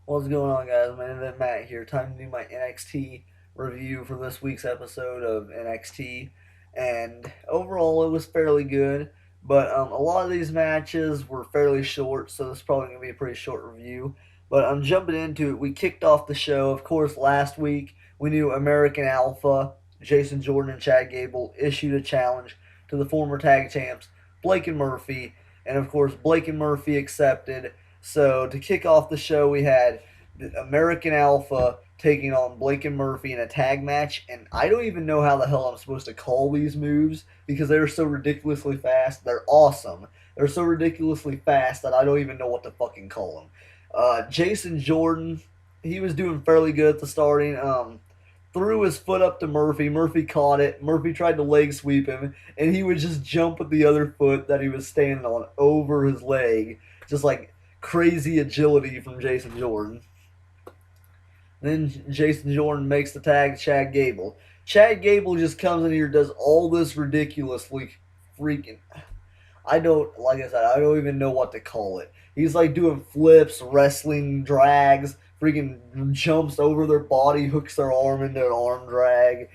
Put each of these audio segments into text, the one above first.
What's going on, guys? My name is Matt here. Time to do my NXT review for this week's episode of NXT. And overall, it was fairly good. But a lot of these matches were fairly short, so this is probably going to be a pretty short review. But I'm jumping into it. We kicked off the show, of course, last week. We knew American Alpha, Jason Jordan, and Chad Gable issued a challenge to the former tag champs, Blake and Murphy. And of course, Blake and Murphy accepted. So to kick off the show, we had the American Alpha taking on Blake and Murphy in a tag match, and I don't even know how the hell I'm supposed to call these moves because they're so ridiculously fast. They're awesome. They're so ridiculously fast that I don't even know what to fucking call them. Jason Jordan, he was doing fairly good at the starting. Threw his foot up to Murphy. Murphy caught it. Murphy tried to leg sweep him, and he would just jump with the other foot that he was standing on over his leg, just like crazy agility from Jason Jordan. Then Jason Jordan makes the tag to Chad Gable. Chad Gable just comes in here, does all this ridiculously freaking. I don't, like I said, I don't even know what to call it. He's like doing flips, wrestling drags, freaking jumps over their body, hooks their arm into an arm drag,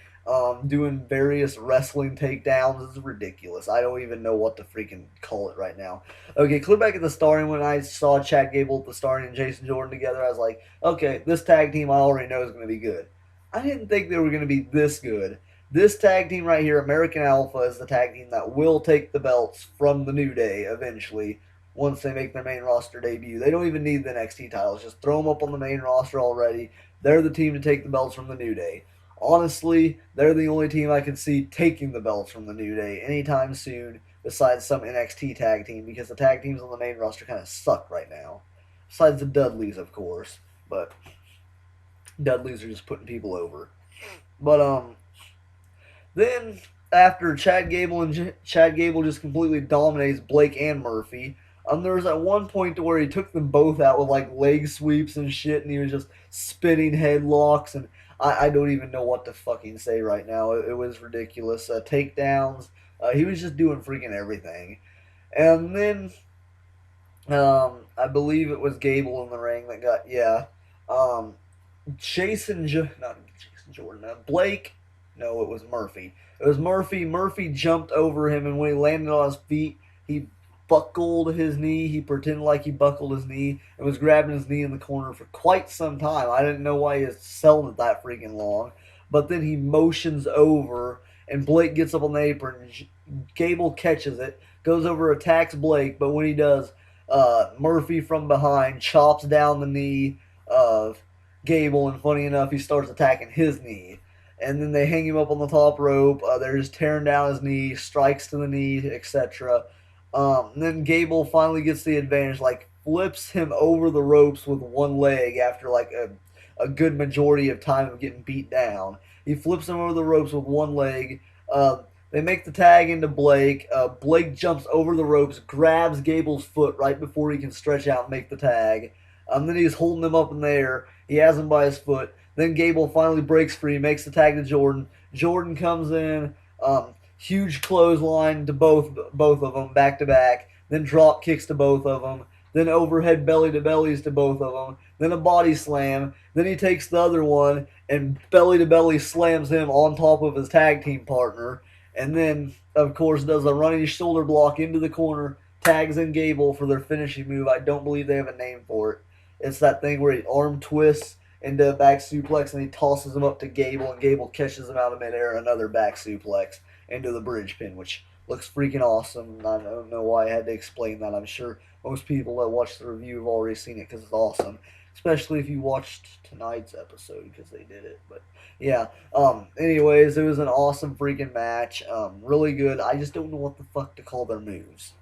doing various wrestling takedowns. It's ridiculous. I don't even know what to freaking call it right now. Okay, clear back at the starting when I saw Chad Gable at the starting and Jason Jordan together. I was like, okay, this tag team I already know is going to be good. I didn't think they were going to be this good. This tag team right here, American Alpha, is the tag team that will take the belts from the New Day eventually once they make their main roster debut. They don't even need the NXT titles. Just throw them up on the main roster already. They're the team to take the belts from the New Day. Honestly, they're the only team I can see taking the belts from the New Day anytime soon besides some NXT tag team because the tag teams on the main roster kind of suck right now. Besides the Dudleys, of course. But Dudleys are just putting people over. But, then after Chad Gable just completely dominates Blake and Murphy, there was at one point to where he took them both out with like leg sweeps and shit, and he was just spinning headlocks, and I don't even know what to fucking say right now. It was ridiculous. Takedowns. He was just doing freaking everything, and then I believe it was Gable in the ring that got Um, not Jason Jordan, Blake. No, it was Murphy. It was Murphy. Murphy jumped over him, and when he landed on his feet, he buckled his knee. He pretended like he buckled his knee and was grabbing his knee in the corner for quite some time. I didn't know why he was selling it that freaking long. But then he motions over, and Blake gets up on the apron. Gable catches it, goes over, attacks Blake, but when he does, Murphy from behind chops down the knee of Gable, and funny enough, he starts attacking his knee. And then they hang him up on the top rope. They're just tearing down his knee, strikes to the knee, etc. And then Gable finally gets the advantage, like flips him over the ropes with one leg after like a good majority of time of getting beat down. He flips him over the ropes with one leg. They make the tag into Blake. Blake jumps over the ropes, grabs Gable's foot right before he can stretch out and make the tag. Then he's holding him up in the air. He has him by his foot. Then Gable finally breaks free, makes the tag to Jordan. Jordan comes in, huge clothesline to both of them back to back. Then drop kicks to both of them. Then overhead belly to bellies to both of them. Then a body slam. Then he takes the other one and belly to belly slams him on top of his tag team partner. And then, of course, does a running shoulder block into the corner, tags in Gable for their finishing move. I don't believe they have a name for it. It's that thing where he arm twists into a back suplex and he tosses him up to Gable, and Gable catches him out of midair, another back suplex into the bridge pin, which looks freaking awesome. I don't know why I had to explain that. I'm sure most people that watch the review have already seen it because it's awesome, especially if you watched tonight's episode because they did it. But yeah. Anyways, it was an awesome freaking match. Really good. I just don't know what the fuck to call their moves.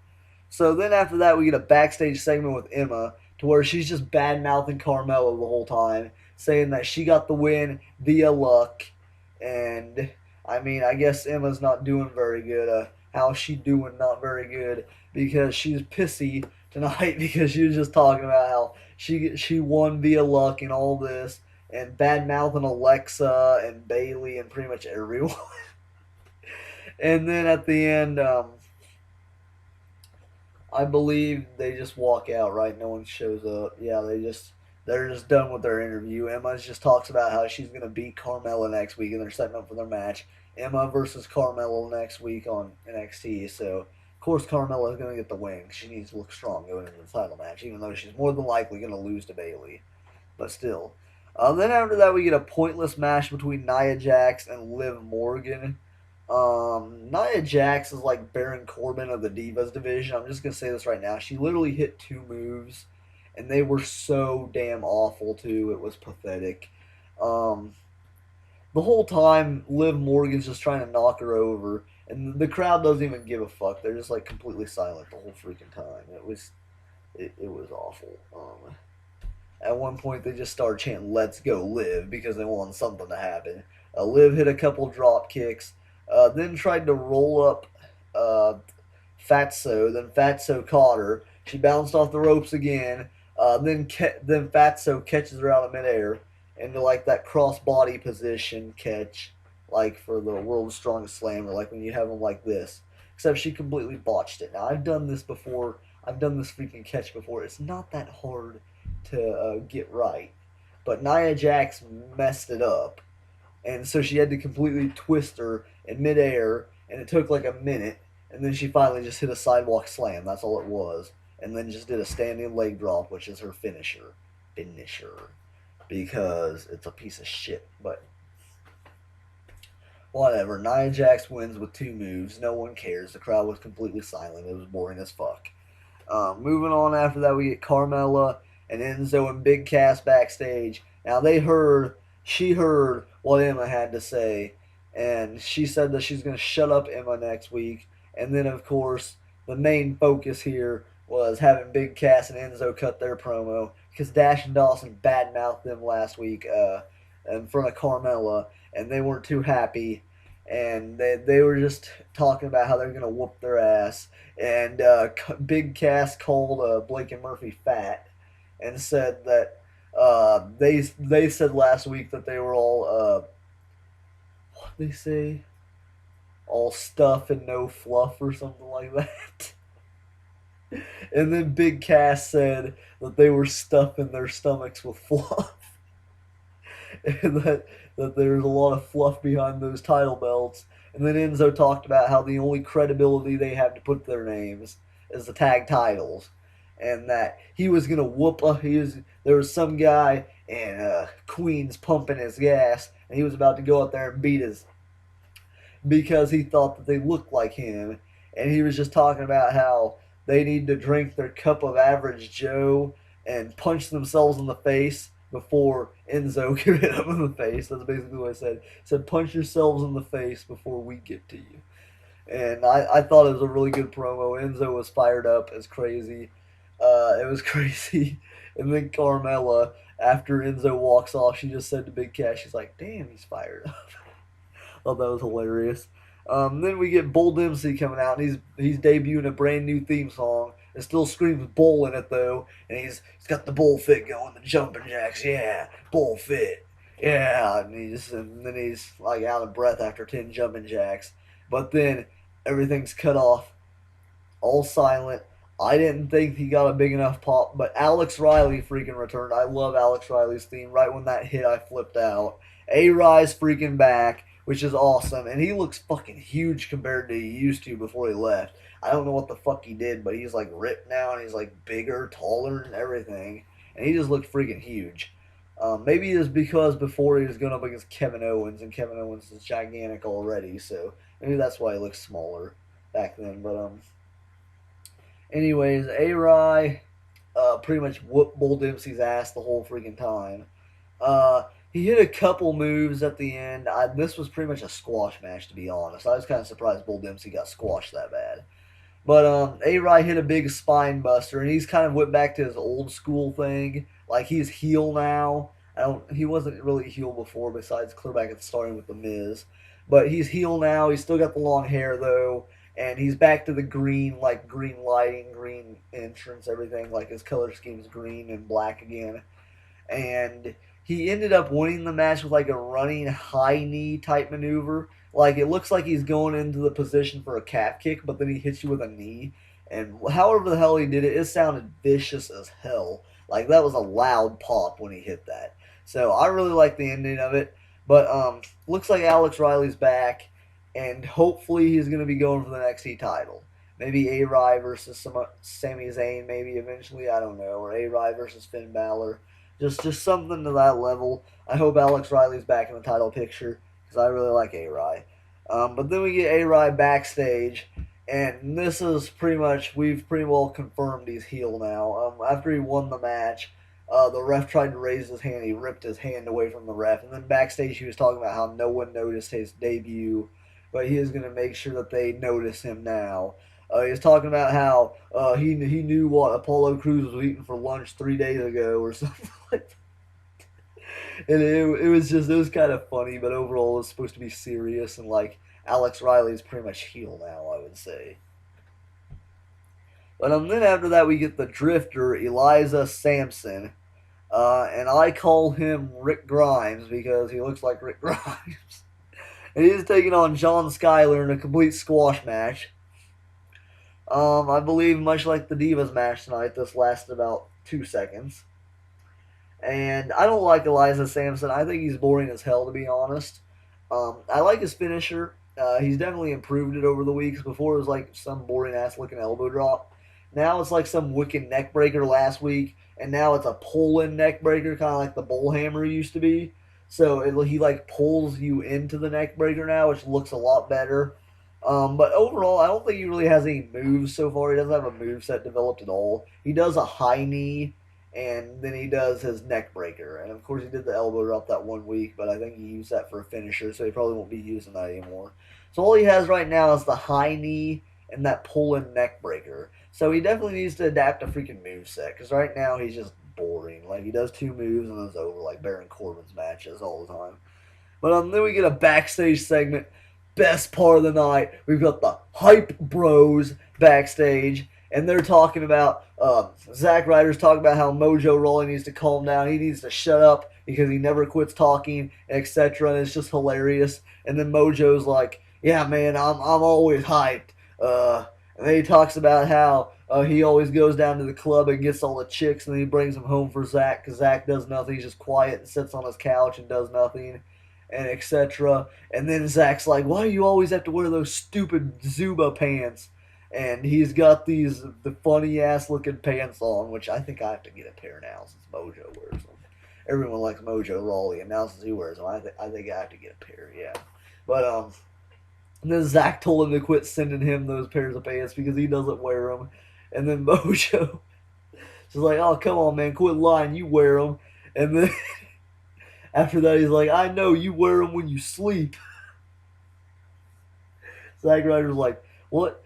So then after that, we get a backstage segment with Emma to where she's just bad mouthing Carmella the whole time, saying that she got the win via luck. And I mean, I guess Emma's not doing very good. How's she doing? Not very good because she's pissy tonight because she was just talking about how she won via luck and all this, and bad mouthing Alexa and Bailey and pretty much everyone. And then at the end, I believe they just walk out, right? No one shows up. Yeah, they just they're just done with their interview. Emma just talks about how she's going to beat Carmella next week, and they're setting up for their match. Emma versus Carmella next week on NXT. So, of course, Carmella is going to get the win. She needs to look strong going into the title match, even though she's more than likely going to lose to Bayley. But still. Then after that, we get a pointless match between Nia Jax and Liv Morgan. Nia Jax is like Baron Corbin of the Divas division. I'm just going to say this right now. She literally hit 2 moves, and they were so damn awful, too. It was pathetic. Um, the whole time, Liv Morgan's just trying to knock her over, and the crowd doesn't even give a fuck. They're just like completely silent the whole freaking time. It was awful. At one point, they just started chanting "Let's go, Liv" because they wanted something to happen. Liv hit a couple drop kicks, then tried to roll up uh, Fatso. Then Fatso caught her. She bounced off the ropes again. Then Fatso catches her out of midair into like that cross body position catch, like for the world's strongest slammer, like when you have them like this. Except she completely botched it. Now I've done this before. I've done this freaking catch before. It's not that hard to get right, but Nia Jax messed it up, and so she had to completely twist her in midair, and it took like a minute, and then she finally just hit a sidewalk slam. That's all it was, and then just did a standing leg drop, which is her finisher, because it's a piece of shit. But whatever. Nia Jax wins with 2 moves. No one cares. The crowd was completely silent. It was boring as fuck. Moving on after that, we get Carmella and Enzo and Big Cass backstage. Now she heard what Emma had to say, and she said that she's going to shut up Emma next week. And then, of course, the main focus here was having Big Cass and Enzo cut their promo because Dash and Dawson badmouthed them last week in front of Carmella, and they weren't too happy. And they were just talking about how they're going to whoop their ass. And Big Cass called Blake and Murphy fat and said that they said last week that they were all what they say, all stuff and no fluff or something like that. And then Big Cass said that they were stuffing their stomachs with fluff, and that there's a lot of fluff behind those title belts. And then Enzo talked about how the only credibility they have to put their names is the tag titles, and that he was gonna there was some guy in Queens pumping his gas, and he was about to go out there and beat his because he thought that they looked like him, and he was just talking about how they need to drink their cup of average Joe and punch themselves in the face before Enzo can hit them in the face. That's basically what I said. He said, punch yourselves in the face before we get to you. And I thought it was a really good promo. Enzo was fired up as crazy. It was crazy. And then Carmella, after Enzo walks off, she just said to Big Cass, she's like, damn, he's fired up. Thought that was hilarious. Then we get Bull Dempsey coming out, and he's debuting a brand new theme song. It still screams bull in it though, and he's got the bull fit going, the jumping jacks, yeah, bull fit, yeah, and then he's like out of breath after 10 jumping jacks. But then everything's cut off, all silent. I didn't think he got a big enough pop, but Alex Riley freaking returned. I love Alex Riley's theme. Right when that hit, I flipped out. A-Rise freaking back, which is awesome, and he looks fucking huge compared to he used to before he left. I don't know what the fuck he did, but he's like ripped now, and he's like bigger, taller, and everything, and he just looked freaking huge. Maybe it's because before he was going up against Kevin Owens, and Kevin Owens is gigantic already, so maybe that's why he looks smaller back then. But anyways, A-Rai pretty much whooped Bull Dempsey's ass the whole freaking time. He hit a couple moves at the end. This was pretty much a squash match, to be honest. I was kind of surprised Bull Dempsey got squashed that bad. But A-Rai hit a big spine buster, and he's kind of went back to his old school thing. Like, he's heel now. He wasn't really heel before, besides clear back at the starting with The Miz. But he's heel now. He's still got the long hair, though. And he's back to the green, like green lighting, green entrance, everything. Like, his color scheme's green and black again. And he ended up winning the match with like a running high knee type maneuver. Like, it looks like he's going into the position for a calf kick, but then he hits you with a knee. And however the hell he did it, it sounded vicious as hell. Like, that was a loud pop when he hit that. So I really like the ending of it. But looks like Alex Riley's back, and hopefully he's going to be going for the NXT title. Maybe A-Rai versus Sami Zayn, maybe eventually, I don't know, or A-Rai versus Finn Balor. Just something to that level. I hope Alex Riley's back in the title picture because I really like A-Rai. But then we get A-Rai backstage, and this is pretty much, we've pretty well confirmed he's heel now. After he won the match, the ref tried to raise his hand. He ripped his hand away from the ref. And then backstage, he was talking about how no one noticed his debut, but he is going to make sure that they notice him now. He was talking about how he knew what Apollo Crews was eating for lunch 3 days ago or something like that. And it was kind of funny, but overall it's supposed to be serious, and like Alex Riley is pretty much heel now, I would say. But then after that we get the Drifter, Eliza Sampson, and I call him Rick Grimes because he looks like Rick Grimes. And he's taking on John Skyler in a complete squash match. I believe much like the Divas match tonight, this lasted about 2 seconds. And I don't like Eliza Sampson. I think he's boring as hell, to be honest. I like his finisher. He's definitely improved it over the weeks. Before it was like some boring ass looking elbow drop. Now it's like some wicked neck breaker last week, and now it's a pull-in neck breaker, kind of like the bullhammer used to be. So he like pulls you into the neck breaker now, which looks a lot better. But overall, I don't think he really has any moves so far. He doesn't have a move set developed at all. He does a high knee, and then he does his neck breaker. And of course, he did the elbow drop that 1 week, but I think he used that for a finisher, so he probably won't be using that anymore. So all he has right now is the high knee and that pull-in neck breaker. So he definitely needs to adapt a freaking move set, because right now he's just boring. Like, he does 2 moves and it's over, like Baron Corbin's matches all the time. But then we get a backstage segment. Best part of the night. We've got the Hype Bros backstage, and they're talking about, Zack Ryder's talking about how Mojo Rawley needs to calm down. He needs to shut up because he never quits talking, etc. And it's just hilarious. And then Mojo's like, yeah, man, I'm always hyped. And then he talks about how he always goes down to the club and gets all the chicks, and then he brings them home for Zack because Zack does nothing. He's just quiet and sits on his couch and does nothing, and etc. And then Zack's like, why do you always have to wear those stupid Zuba pants? And he's got the funny ass looking pants on, which I think I have to get a pair now since Mojo wears them. Everyone likes Mojo Rawley, and now since he wears them, I think I have to get a pair, yeah. But and then Zack told him to quit sending him those pairs of pants because he doesn't wear them. And then Mojo is like, oh, come on, man, quit lying, you wear them. And then after that, he's like, I know, you wear them when you sleep. Zack Ryder's like, what?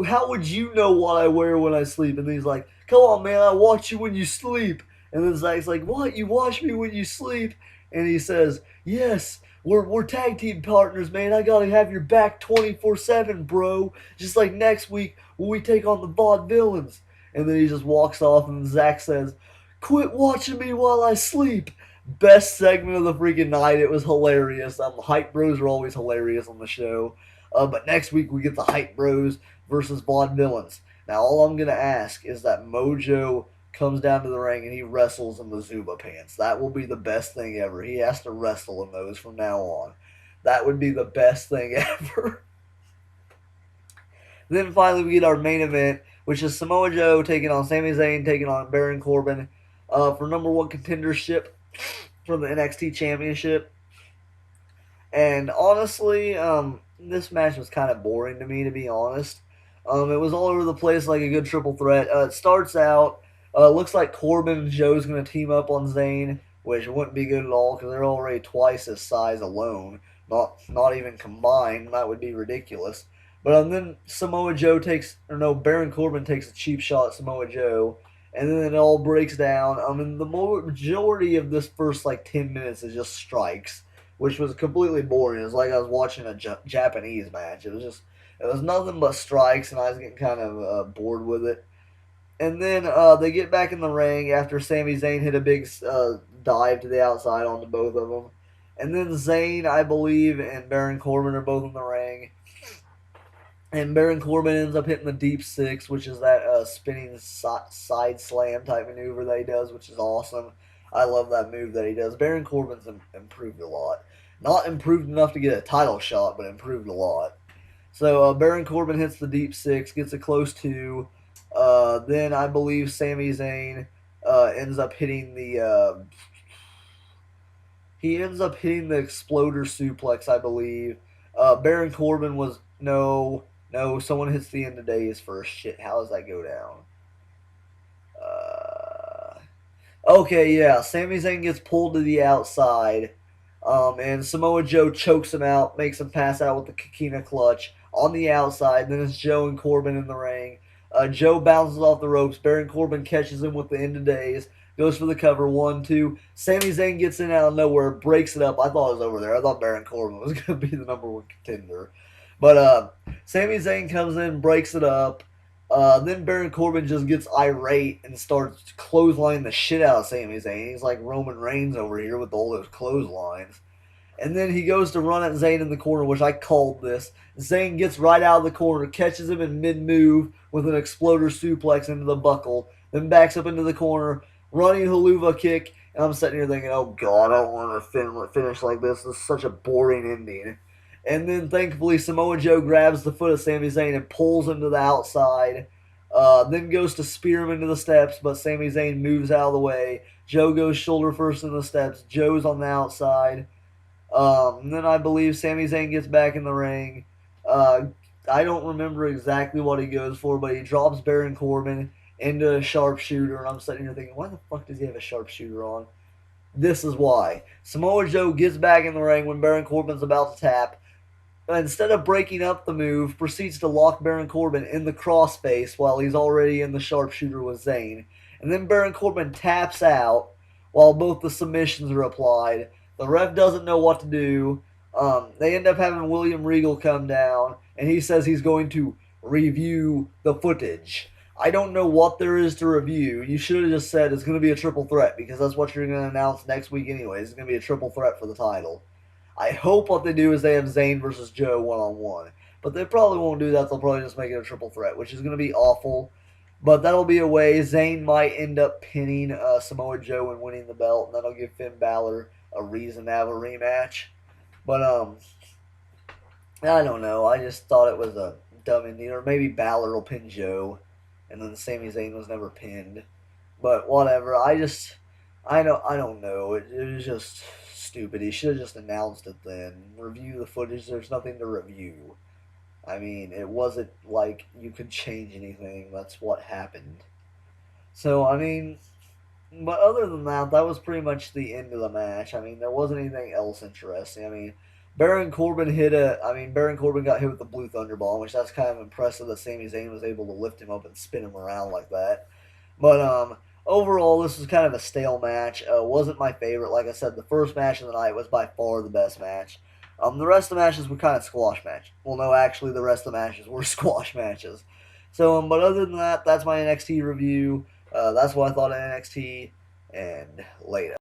How would you know what I wear when I sleep? And then he's like, come on, man, I watch you when you sleep. And then Zack's like, what? You watch me when you sleep? And he says, yes, we're tag team partners, man. I gotta have your back 24/7, bro. Just like next week when we take on the Vaudevillains. And then he just walks off, and Zack says, quit watching me while I sleep. Best segment of the freaking night. It was hilarious. Hype Bros are always hilarious on the show. But next week we get the Hype Bros versus Vaudevillains. Now all I'm gonna ask is that Mojo comes down to the ring and he wrestles in the Zuba pants. That will be the best thing ever. He has to wrestle in those from now on. That would be the best thing ever. Then finally we get our main event, which is Samoa Joe taking on Sami Zayn, taking on Baron Corbin for #1 contendership for the NXT Championship. And honestly, this match was kind of boring to me, to be honest. It was all over the place like a good triple threat. It starts out, looks like Corbin and Joe's going to team up on Zayn, which wouldn't be good at all because they're already twice his size alone, not even combined. That would be ridiculous. But then Baron Corbin takes a cheap shot at Samoa Joe, and then it all breaks down. The majority of this first like 10 minutes is just strikes, which was completely boring. It was like I was watching a Japanese match. It was nothing but strikes, and I was getting kind of bored with it. And then they get back in the ring after Sami Zayn hit a big dive to the outside onto both of them. And then Zayn, I believe, and Baron Corbin are both in the ring. And Baron Corbin ends up hitting the deep six, which is that spinning side slam type maneuver that he does, which is awesome. I love that move that he does. Baron Corbin's improved a lot. Not improved enough to get a title shot, but improved a lot. So Baron Corbin hits the deep six, gets it close to. Then I believe Sami Zayn ends up hitting the. He ends up hitting the exploder suplex, I believe. Baron Corbin was no. Someone hits the end of days first. Shit, how does that go down? Uh, Okay, yeah. Sami Zayn gets pulled to the outside, and Samoa Joe chokes him out, makes him pass out with the Kakina clutch on the outside. Then it's Joe and Corbin in the ring. Joe bounces off the ropes. Baron Corbin catches him with the end of days. Goes for the cover. 1, 2. Sami Zayn gets in out of nowhere, breaks it up. I thought it was over there. I thought Baron Corbin was going to be the #1 contender. But Sami Zayn comes in, breaks it up. Then Baron Corbin just gets irate and starts clotheslining the shit out of Sami Zayn. He's like Roman Reigns over here with all those clotheslines. And then he goes to run at Zayn in the corner, which I called this. Zayn gets right out of the corner, catches him in mid-move with an exploder suplex into the buckle, then backs up into the corner, running haluva kick. And I'm sitting here thinking, oh god, I don't want to finish like this. This is such a boring ending. And then thankfully Samoa Joe grabs the foot of Sami Zayn and pulls him to the outside. Then goes to spear him into the steps, but Sami Zayn moves out of the way. Joe goes shoulder first in the steps. Joe's on the outside. Then I believe Sami Zayn gets back in the ring. Uh, I don't remember exactly what he goes for, but he drops Baron Corbin into a sharpshooter. And I'm sitting here thinking, why the fuck does he have a sharpshooter on? This is why. Samoa Joe gets back in the ring when Baron Corbin's about to tap. Instead of breaking up the move, proceeds to lock Baron Corbin in the crossface while he's already in the sharpshooter with Zayn. And then Baron Corbin taps out while both the submissions are applied. The ref doesn't know what to do. They end up having William Regal come down, and he says he's going to review the footage. I don't know what there is to review. You should have just said it's going to be a triple threat, because that's what you're going to announce next week anyways. It's going to be a triple threat for the title. I hope what they do is they have Zayn versus Joe one-on-one. But they probably won't do that. They'll probably just make it a triple threat, which is going to be awful. But that'll be a way. Zayn might end up pinning Samoa Joe and winning the belt, and that'll give Finn Balor a reason to have a rematch. But, I don't know. I just thought it was a dumb ending. Or maybe Balor will pin Joe, and then Sami Zayn was never pinned. But whatever. I don't know. It was just stupid. He should have just announced it then. Review the footage. There's nothing to review. I mean, it wasn't like you could change anything. That's what happened. So, I mean, but other than that, that was pretty much the end of the match. I mean, there wasn't anything else interesting. I mean, Baron Corbin got hit with the Blue Thunder Bomb, which that's kind of impressive that Sami Zayn was able to lift him up and spin him around like that. But, overall, this was kind of a stale match. Wasn't my favorite. Like I said, the first match of the night was by far the best match. The rest of the matches were kind of squash match. Well, no, actually, the rest of the matches were squash matches. So, but other than that, that's my NXT review. That's what I thought of NXT, and later.